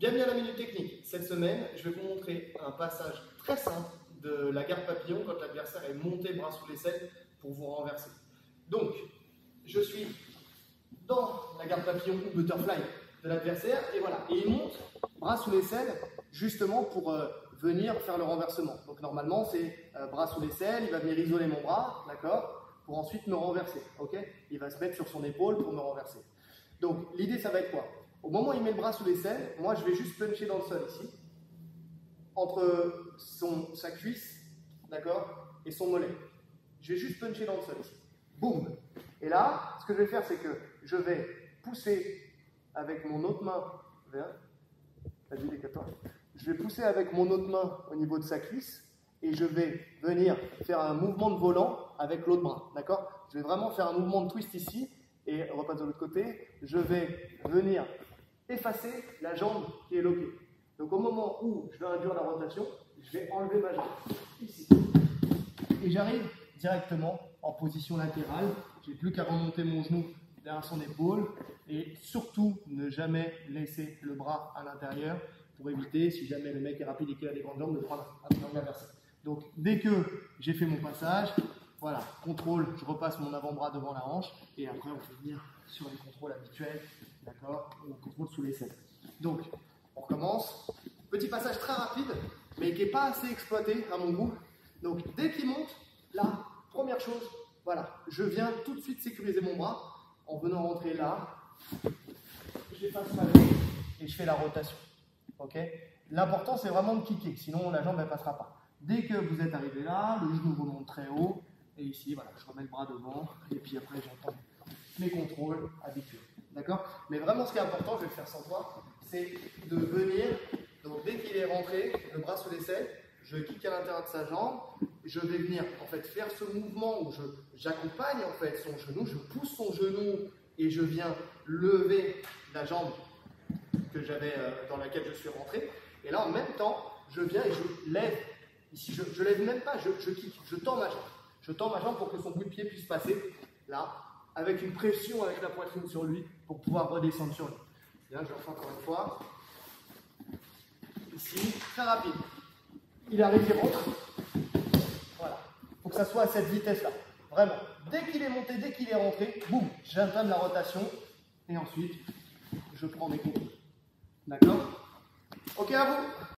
Bienvenue à la Minute Technique. Cette semaine, je vais vous montrer un passage très simple de la garde papillon quand l'adversaire est monté bras sous l'aisselle pour vous renverser. Donc, je suis dans la garde papillon ou butterfly de l'adversaire et voilà. Et il monte bras sous l'aisselle justement pour venir faire le renversement. Donc normalement, c'est bras sous l'aisselle, il va venir isoler mon bras, d'accord, pour ensuite me renverser. Ok, il va se mettre sur son épaule pour me renverser. Donc l'idée, ça va être quoi? Au moment où il met le bras sous l'aisselle, moi je vais juste puncher dans le sol ici, entre sa cuisse, d'accord, et son mollet. Je vais juste puncher dans le sol ici. Boum. Et là, ce que je vais faire, c'est que je vais pousser avec mon autre main vers. Vas-y, décale-toi. Je vais pousser avec mon autre main au niveau de sa cuisse et je vais venir faire un mouvement de volant avec l'autre bras, d'accord? Je vais vraiment faire un mouvement de twist ici et on repasse de l'autre côté. Je vais venir effacer la jambe qui est loquée. Donc au moment où je vais induire la rotation, je vais enlever ma jambe ici. Et j'arrive directement en position latérale. Je n'ai plus qu'à remonter mon genou derrière son épaule et surtout ne jamais laisser le bras à l'intérieur pour éviter, si jamais le mec est rapide et qu'il a des grandes jambes, de prendre un angle inversé. Donc dès que j'ai fait mon passage, voilà, contrôle, je repasse mon avant-bras devant la hanche et après on peut venir sur les contrôles habituels, d'accord, on contrôle sous l'aisselle. Donc on recommence, petit passage très rapide mais qui n'est pas assez exploité à mon goût. Donc dès qu'il monte, là, première chose, voilà, je viens tout de suite sécuriser mon bras en venant rentrer là, j'efface ma jambe et je fais la rotation. Okay, l'important c'est vraiment de kicker, sinon la jambe ne passera pas. Dès que vous êtes arrivé là, le genou remonte très haut et ici, voilà, je remets le bras devant et puis après j'entends mes contrôles habituels. D'accord? Mais vraiment ce qui est important, je vais le faire sans toi, c'est de venir, donc dès qu'il est rentré, le bras sous l'aisselle, je kick à l'intérieur de sa jambe, je vais venir en fait faire ce mouvement où j'accompagne en fait son genou, je pousse son genou et je viens lever la jambe que j'avais dans laquelle je suis rentré. Et là en même temps, je viens et je lève. Ici, je lève même pas, je kick, je tends ma jambe. Je tends ma jambe pour que son bout de pied puisse passer là, avec une pression avec la poitrine sur lui pour pouvoir redescendre sur lui. Bien, je le refais encore une fois. Ici, très rapide. Il arrive, il rentre. Voilà. Il faut que ça soit à cette vitesse-là. Vraiment. Dès qu'il est monté, dès qu'il est rentré, boum, j'entame la rotation. Et ensuite, je prends mes contrôles. D'accord? Ok à vous?